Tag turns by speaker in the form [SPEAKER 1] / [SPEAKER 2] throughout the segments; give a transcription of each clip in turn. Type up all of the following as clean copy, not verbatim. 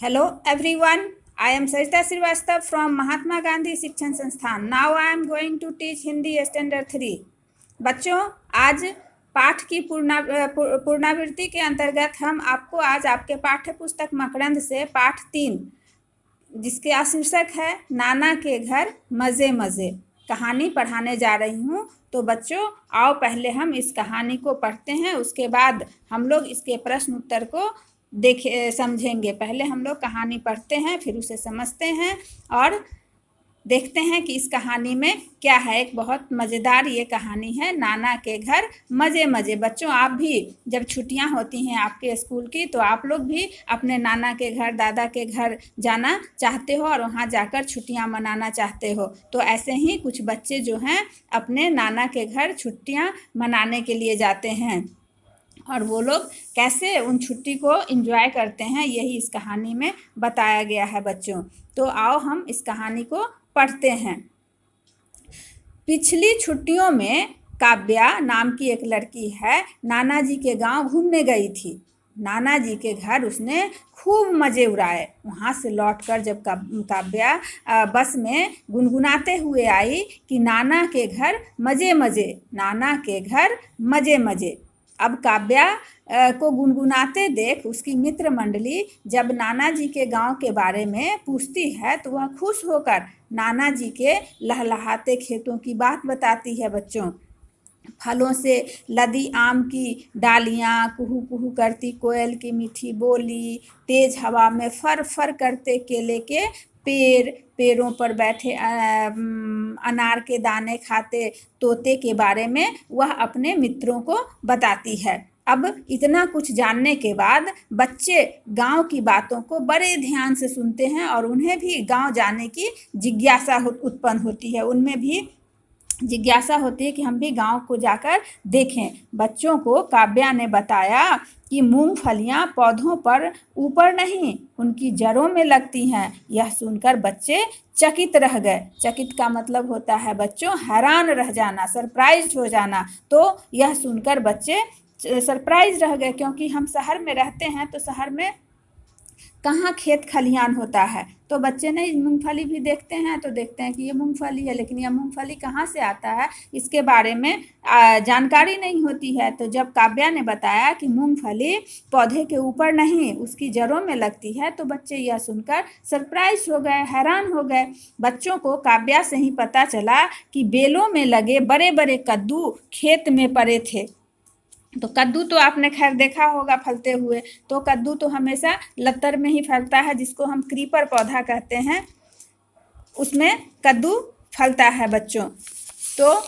[SPEAKER 1] Hello everyone, I am Sarita Srivastava from Mahatma Gandhi शिक्षण संस्थान. Now I am going to teach Hindi standard 3. बच्चों, आज पाठ की पुनरावृत्ति के अंतर्गत हम आपको आज आपके पाठ्य पुस्तक मकरंद से पाठ 3 जिसके शीर्षक है नाना के घर मज़े मज़े कहानी पढ़ाने जा रही हूँ। तो बच्चों आओ पहले हम इस कहानी को पढ़ते हैं, उसके बाद हम लोग इसके प्रश्न उत्तर को समझेंगे। पहले हम लोग कहानी पढ़ते हैं, फिर उसे समझते हैं और देखते हैं कि इस कहानी में क्या है। एक बहुत मज़ेदार ये कहानी है, नाना के घर मज़े मज़े। बच्चों, आप भी जब छुट्टियां होती हैं आपके स्कूल की, तो आप लोग भी अपने नाना के घर, दादा के घर जाना चाहते हो और वहां जाकर छुट्टियां मनाना चाहते हो। तो ऐसे ही कुछ बच्चे जो हैं अपने नाना के घर छुट्टियां मनाने के लिए जाते हैं और वो लोग कैसे उन छुट्टी को एंजॉय करते हैं, यही इस कहानी में बताया गया है बच्चों। तो आओ हम इस कहानी को पढ़ते हैं। पिछली छुट्टियों में काव्या नाम की एक लड़की है, नाना जी के गांव घूमने गई थी। नाना जी के घर उसने खूब मज़े उड़ाए। वहाँ से लौटकर जब काव्या बस में गुनगुनाते हुए आई कि नाना के घर मज़े मज़े, नाना के घर मज़े मज़े। अब काव्या को गुनगुनाते देख उसकी मित्र मंडली जब नाना जी के गांव के बारे में पूछती है तो वह खुश होकर नाना जी के लहलहाते खेतों की बात बताती है। बच्चों, फलों से लदी आम की डालियाँ, कुहू कुहू करती कोयल की मीठी बोली, तेज हवा में फर फर करते केले के पेड़, पेड़ों पर बैठे अनार के दाने खाते तोते के बारे में वह अपने मित्रों को बताती है। अब इतना कुछ जानने के बाद बच्चे गांव की बातों को बड़े ध्यान से सुनते हैं और उन्हें भी गांव जाने की जिज्ञासा उत्पन्न होती है। उनमें भी जिज्ञासा होती है कि हम भी गांव को जाकर देखें। बच्चों को काव्या ने बताया कि मूंगफलियां पौधों पर ऊपर नहीं, उनकी जड़ों में लगती हैं। यह सुनकर बच्चे चकित रह गए। चकित का मतलब होता है बच्चों हैरान रह जाना, सरप्राइज्ड हो जाना। तो यह सुनकर बच्चे सरप्राइज रह गए, क्योंकि हम शहर में रहते हैं तो शहर में कहाँ खेत खलिहान होता है। तो बच्चे नहीं मूंगफली भी देखते हैं तो देखते हैं कि ये मूंगफली है, लेकिन यह मूंगफली कहाँ से आता है इसके बारे में जानकारी नहीं होती है। तो जब काव्या ने बताया कि मूंगफली पौधे के ऊपर नहीं उसकी जड़ों में लगती है, तो बच्चे यह सुनकर सरप्राइज हो गए, हैरान हो गए। बच्चों को काव्या से ही पता चला कि बेलों में लगे बड़े बड़े कद्दू खेत में पड़े थे। तो कद्दू तो आपने खैर देखा होगा फलते हुए। तो कद्दू तो हमेशा लतर में ही फलता है, जिसको हम क्रीपर पौधा कहते हैं, उसमें कद्दू फलता है बच्चों। तो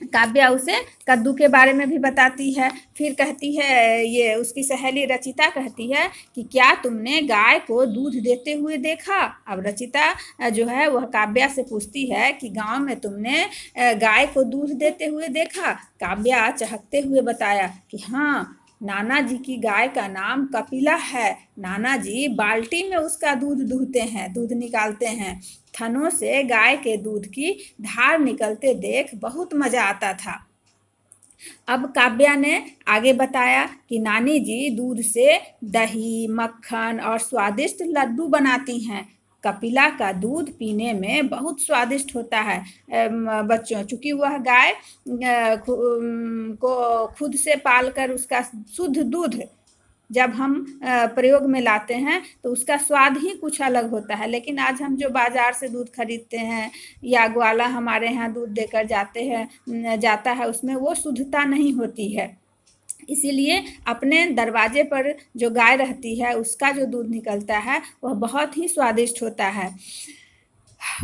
[SPEAKER 1] काव्या उसे कद्दू के बारे में भी बताती है। फिर कहती है, ये उसकी सहेली रचिता कहती है कि क्या तुमने गाय को दूध देते हुए देखा। अब रचिता जो है वह काव्या से पूछती है कि गांव में तुमने गाय को दूध देते हुए देखा। काव्या चहकते हुए बताया कि हाँ, नाना जी की गाय का नाम कपिला है। नाना जी बाल्टी में उसका दूध दूहते हैं, दूध निकालते हैं। थनों से गाय के दूध की धार निकलते देख बहुत मजा आता था। अब काव्या ने आगे बताया कि नानी जी दूध से दही, मक्खन और स्वादिष्ट लड्डू बनाती हैं। कपिला का दूध पीने में बहुत स्वादिष्ट होता है। बच्चों, चूंकि वह गाय को खुद से पालकर उसका शुद्ध दूध जब हम प्रयोग में लाते हैं तो उसका स्वाद ही कुछ अलग होता है। लेकिन आज हम जो बाज़ार से दूध खरीदते हैं या ग्वाला हमारे यहाँ दूध देकर जाता है, उसमें वो शुद्धता नहीं होती है। इसीलिए अपने दरवाजे पर जो गाय रहती है उसका जो दूध निकलता है वह बहुत ही स्वादिष्ट होता है।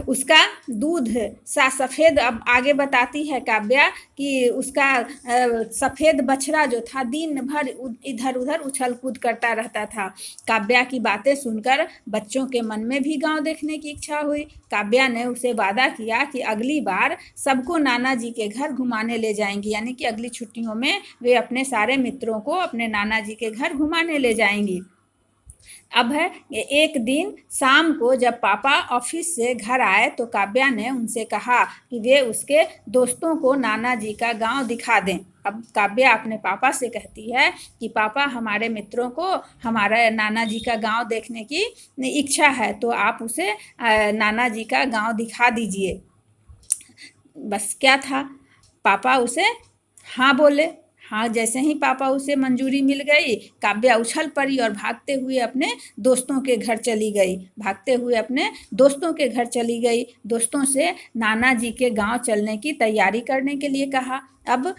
[SPEAKER 1] उसका दूध सफ़ेद, अब आगे बताती है काव्या कि उसका सफ़ेद बछड़ा जो था दिन भर इधर उधर उछल कूद करता रहता था। काव्या की बातें सुनकर बच्चों के मन में भी गांव देखने की इच्छा हुई। काव्या ने उसे वादा किया कि अगली बार सबको नाना जी के घर घुमाने ले जाएंगी, यानी कि अगली छुट्टियों में वे अपने सारे मित्रों को अपने नाना जी के घर घुमाने ले जाएंगी। अब है एक दिन शाम को जब पापा ऑफिस से घर आए तो काव्या ने उनसे कहा कि वे उसके दोस्तों को नाना जी का गांव दिखा दें। अब काव्या अपने पापा से कहती है कि पापा, हमारे मित्रों को हमारा नाना जी का गांव देखने की इच्छा है, तो आप उसे नाना जी का गांव दिखा दीजिए। बस क्या था, पापा उसे हाँ बोले। हाँ, जैसे ही पापा उसे मंजूरी मिल गई, काव्या उछल पड़ी और भागते हुए अपने दोस्तों के घर चली गई। भागते हुए अपने दोस्तों के घर चली गई, दोस्तों से नाना जी के गांव चलने की तैयारी करने के लिए कहा। अब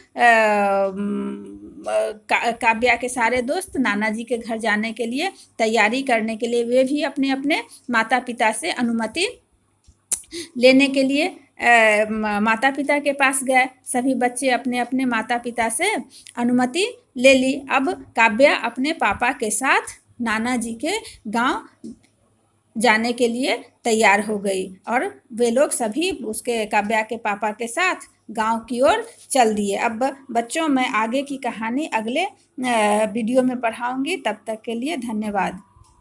[SPEAKER 1] काव्या के सारे दोस्त नाना जी के घर जाने के लिए तैयारी करने के लिए वे भी अपने अपने माता पिता से अनुमति लेने के लिए माता पिता के पास गए। सभी बच्चे अपने अपने माता पिता से अनुमति ले ली। अब काव्या अपने पापा के साथ नाना जी के गांव जाने के लिए तैयार हो गई और वे लोग सभी उसके काव्या के पापा के साथ गांव की ओर चल दिए। अब बच्चों, मैं आगे की कहानी अगले वीडियो में पढ़ाऊंगी। तब तक के लिए धन्यवाद।